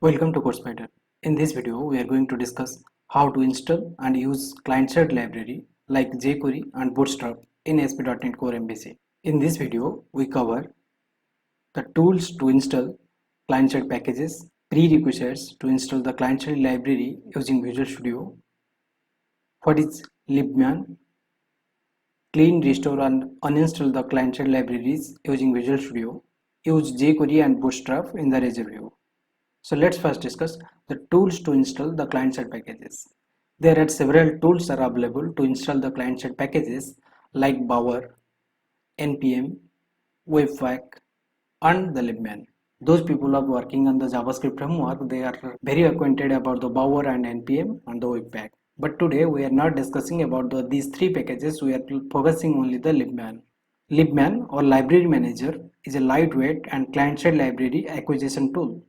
Welcome to CoursePider. In this video, we are going to discuss how to install and use client-side library like jQuery and Bootstrap in ASP.NET Core MVC. In this video, we cover the tools to install client-side packages, prerequisites to install the client-side library using Visual Studio, what is libman, clean, restore and uninstall the client-side libraries using Visual Studio, use jQuery and Bootstrap in the result view. So let's first discuss the tools to install the client-side packages. There are several tools are available to install the client-side packages like Bower, NPM, Webpack, and the libman. Those people are working on the JavaScript framework, they are very acquainted about the Bower and NPM and the Webpack. But today we are not discussing about these three packages, we are focusing only the libman. Libman or Library Manager is a lightweight and client-side library acquisition tool.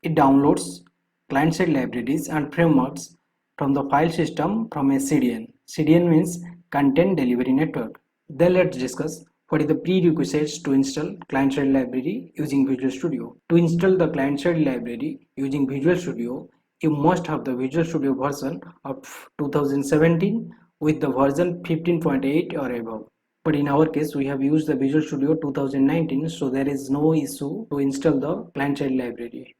It downloads client-side libraries and frameworks from the file system from a CDN. CDN means Content Delivery Network. Then let's discuss what is the prerequisites to install client-side library using Visual Studio. To install the client-side library using Visual Studio, you must have the Visual Studio version of 2017 with the version 15.8 or above. But in our case, we have used the Visual Studio 2019, so there is no issue to install the client-side library.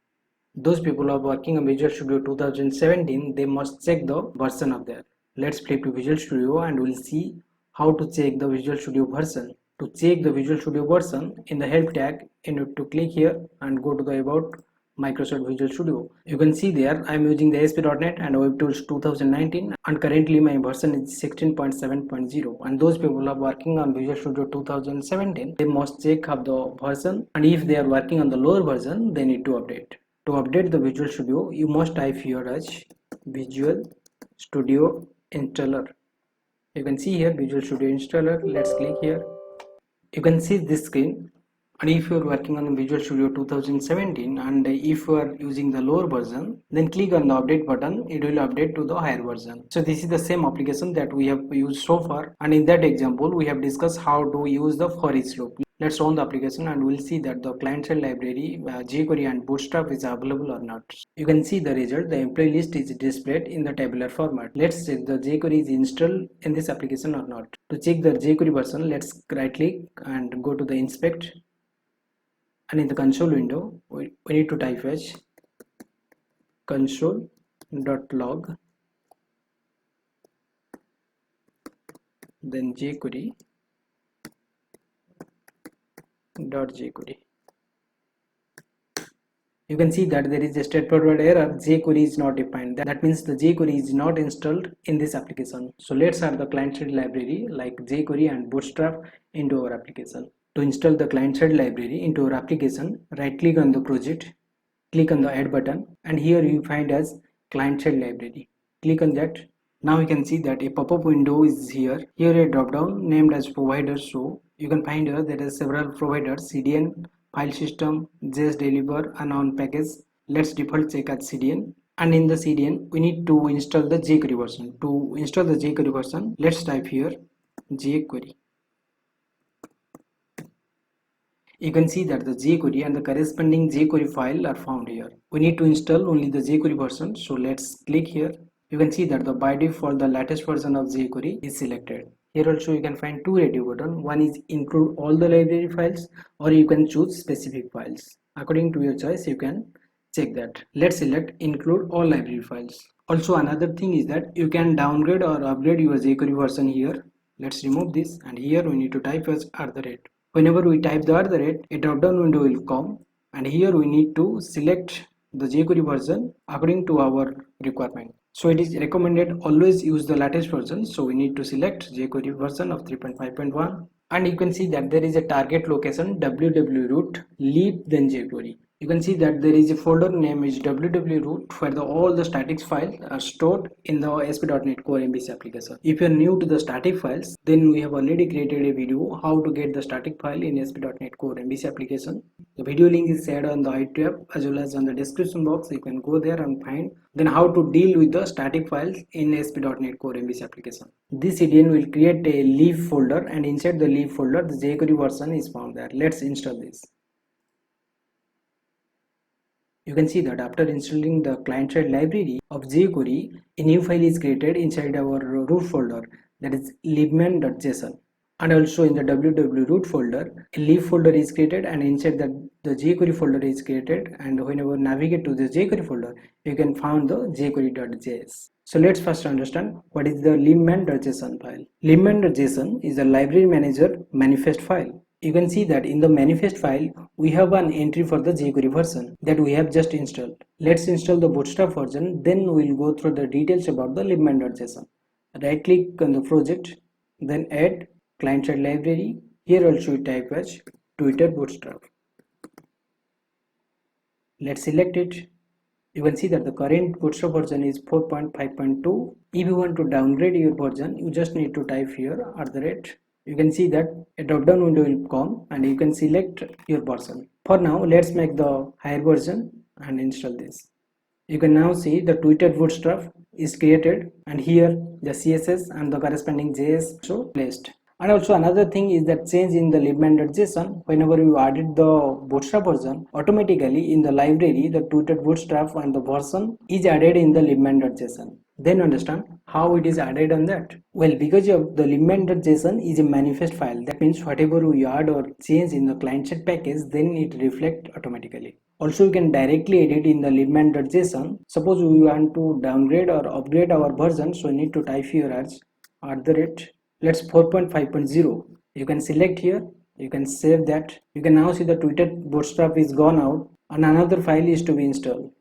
Those people who are working on Visual Studio 2017, they must check the version of that. Let's flip to Visual Studio and we'll see how to check the Visual Studio version. To check the Visual Studio version, in the help tag, you need to click here and go to the about Microsoft Visual Studio. You can see there I am using the ASP.NET and WebTools 2019 and currently my version is 16.7.0, and those people are working on Visual Studio 2017, they must check up the version, and if they are working on the lower version, they need to update. To update the Visual Studio, you must type here as Visual Studio Installer. You can see here Visual Studio Installer. Let's click here. You can see this screen, and if you are working on Visual Studio 2017 and if you are using the lower version, then click on the update button. It will update to the higher version. So this is the same application that we have used so far, and in that example we have discussed how to use the for each loop. Let's run the application and we'll see that the client-side library jQuery and Bootstrap is available or not. You can see the result. The employee list is displayed in the tabular format. Let's check the jQuery is installed in this application or not. To check the jQuery version, let's right click and go to the inspect, and in the console window we need to type as console.log, then jQuery.jQuery. You can see that there is a straightforward error, jQuery is not defined. That means the jQuery is not installed in this application. So let's add the client-side library like jQuery and Bootstrap into our application. To install the client-side library into our application, right click on the project, click on the add button, and here you find as client-side library. Click on that. Now you can see that a pop-up window is here. Here a drop-down named as providers. So you can find here there are several providers: CDN, file system, JSDeliver, and on package. Let's default check as CDN. And in the CDN, we need to install the jQuery version. To install the jQuery version, let's type here jQuery. You can see that the jQuery and the corresponding jQuery file are found here. We need to install only the jQuery version, so let's click here. You can see that the by default the latest version of jQuery is selected. Here also you can find two radio buttons. One is include all the library files, or you can choose specific files. According to your choice, you can check that. Let's select include all library files. Also another thing is that you can downgrade or upgrade your jQuery version here. Let's remove this, and here we need to type as @ Whenever we type the @ a drop down window will come, and here we need to select the jQuery version according to our requirement. So it is recommended always use the latest version, so we need to select jQuery version of 3.5.1, and you can see that there is a target location www.root lib then jQuery. You can see that there is a folder name is www.root where all the static files are stored in the ASP.NET Core MVC application. If you are new to the static files, then we have already created a video how to get the static file in ASP.NET Core MVC application. The video link is shared on the iTab as well as on the description box. You can go there and find then how to deal with the static files in ASP.NET Core MVC application. This CDN will create a lib folder, and inside the lib folder the jQuery version is found there. Let's install this. You can see that after installing the client-side library of jQuery, a new file is created inside our root folder, that is libman.json. And also in the www root folder, a lib folder is created, and inside that the jQuery folder is created, and whenever navigate to the jQuery folder, you can find the jQuery.js. So let's first understand what is the libman.json file. Libman.json is a library manager manifest file. You can see that in the manifest file, we have an entry for the jQuery version that we have just installed. Let's install the Bootstrap version, then we'll go through the details about the libman.json. Right click on the project, then add client-side library. Here also we type as Twitter Bootstrap. Let's select it. You can see that the current Bootstrap version is 4.5.2. If you want to downgrade your version, you just need to type here @ You can see that a drop down window will come and you can select your version. For now, let's make the higher version and install this. You can now see the Twitter Bootstrap is created, and here the CSS and the corresponding JS also placed. And also another thing is that change in the libman.json, whenever you added the Bootstrap version, automatically in the library the Twitter Bootstrap and the version is added in the libman.json. Then understand how it is added on that. Well, because of the libman.json is a manifest file, that means whatever we add or change in the client-side package, then it reflects automatically. Also, you can directly edit in the libman.json. Suppose we want to downgrade or upgrade our version, so you need to type here as @ let's 4.5.0. You can select here, you can save that. You can now see the Twitter Bootstrap is gone out and another file is to be installed.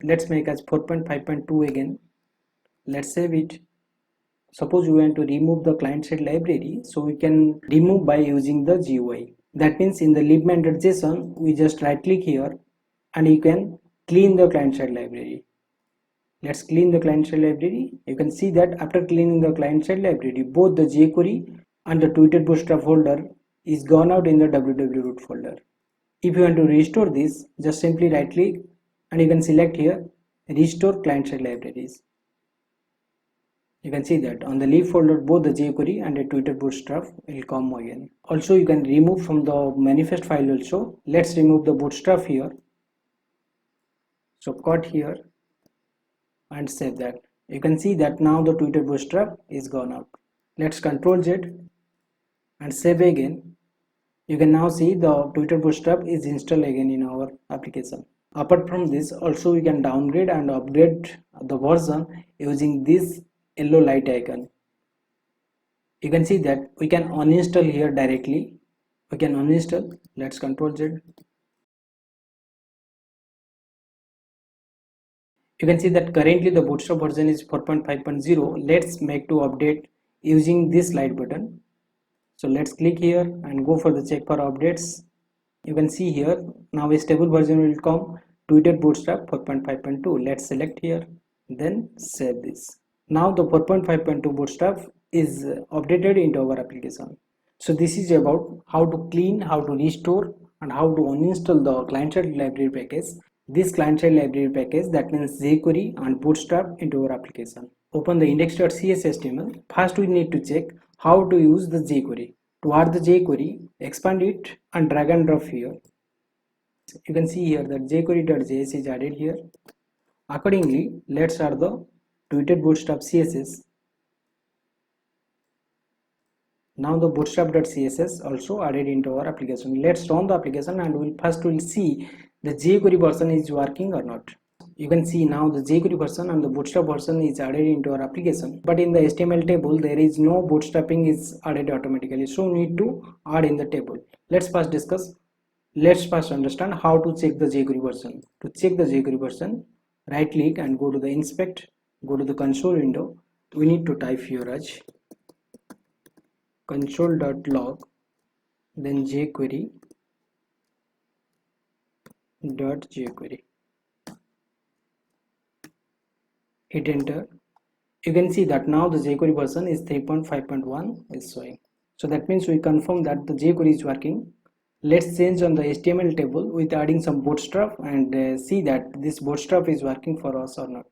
Let's make as 4.5.2 again. Let's save it. Suppose we want to remove the client-side library, so we can remove by using the GUI. That means in the libman.json, we just right click here and you can clean the client-side library. Let's clean the client-side library. You can see that after cleaning the client-side library, both the jQuery and the Twitter Bootstrap folder is gone out in the www root folder. If you want to restore this, just simply right click and you can select here restore client-side libraries. You can see that on the lib folder both the jQuery and the Twitter Bootstrap will come again. Also, you can remove from the manifest file also. Let's remove the Bootstrap here. So cut here and save that. You can see that now the Twitter Bootstrap is gone out. Let's Ctrl Z and save again. You can now see the Twitter Bootstrap is installed again in our application. Apart from this, also we can downgrade and upgrade the version using this yellow light icon. You can see that we can uninstall here directly. We can uninstall. Let's Ctrl Z. You can see that currently the Bootstrap version is 4.5.0. Let's make to update using this light button. So let's click here and go for the check for updates. You can see here now a stable version will come, Twitter Bootstrap 4.5.2. Let's select here, then save this. Now the 4.5.2 Bootstrap is updated into our application. So this is about how to clean, how to restore, and how to uninstall the client-side library package. This client-side library package, that means jQuery and Bootstrap, into our application. Open the index.cshtml. First we need to check how to use the jQuery. To add the jQuery, expand it and drag and drop here. You can see here that jQuery.js is added here. Accordingly, let's add the Twitter Bootstrap CSS. Now the bootstrap.css also added into our application. Let's run the application and we'll see the jQuery version is working or not. You can see now the jQuery version and the Bootstrap version is added into our application, but in the HTML table there is no bootstrapping is added automatically, so we need to add in the table. Let's first understand how to check the jQuery version. To check the jQuery version, right click and go to the inspect, go to the console window. We need to type here as console.log, then jQuery.jQuery. Hit enter. You can see that now the jQuery version is 3.5.1 is showing. So that means we confirm that the jQuery is working. Let's change on the HTML table with adding some bootstrap and see that this bootstrap is working for us or not.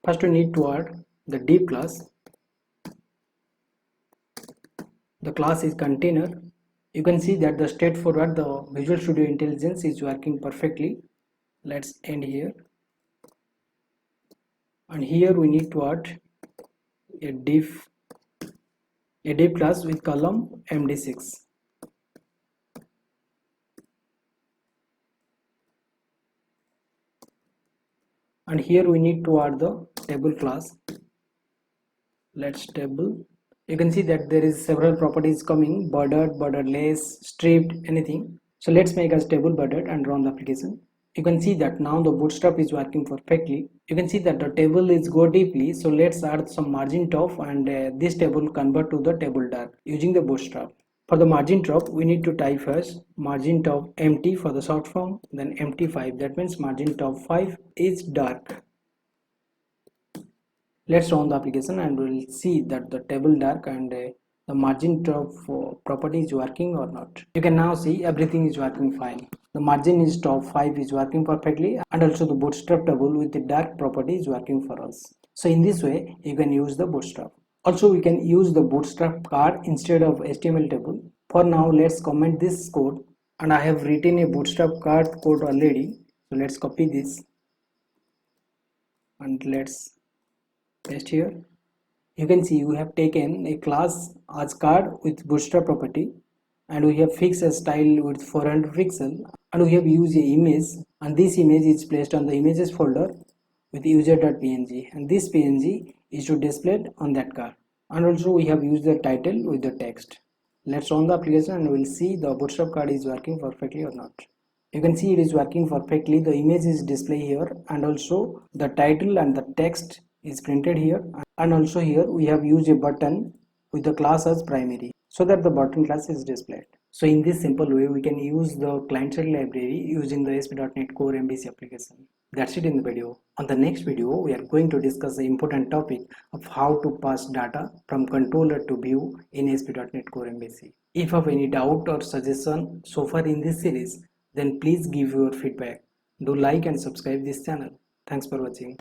First we need to add the div class. The class is container. You can see that the straightforward the Visual Studio Intelligence is working perfectly. Let's end here, and here we need to add a div class with column MD6. And here we need to add the table class. Let's table. You can see that there is several properties coming: bordered, borderless, stripped, anything. So let's make as table bordered and run the application. You can see that now the bootstrap is working perfectly. You can see that the table is go deeply, so let's add some margin top, and this table convert to the table dark using the bootstrap. For the margin top, we need to type first margin top empty for the short form, then empty 5. That means margin top 5 is dark. Let's run the application and we'll see that the table dark and the margin top property is working or not. You can now see everything is working fine. The margin is top 5 is working perfectly, and also the bootstrap table with the dark property is working for us. So in this way you can use the bootstrap. Also we can use the bootstrap card instead of HTML table. For now let's comment this code, and I have written a bootstrap card code already. So let's copy this and let's paste here. You can see we have taken a class as card with bootstrap property, and we have fixed a style with 400 pixel, and we have used a image, and this image is placed on the images folder with user.png, and this png is to display it on that card. And also we have used the title with the text. Let's run the application and we'll see the bootstrap card is working perfectly or not. You can see it is working perfectly. The image is displayed here, and also the title and the text is printed here, and also here we have used a button with the class as primary so that the button class is displayed. So in this simple way we can use the client-side library using the ASP.NET Core MVC application. That's it in the video. On the next video we are going to discuss the important topic of how to pass data from controller to view in ASP.NET Core MVC. If you have any doubt or suggestion so far in this series, then please give your feedback. Do like and subscribe this channel. Thanks for watching.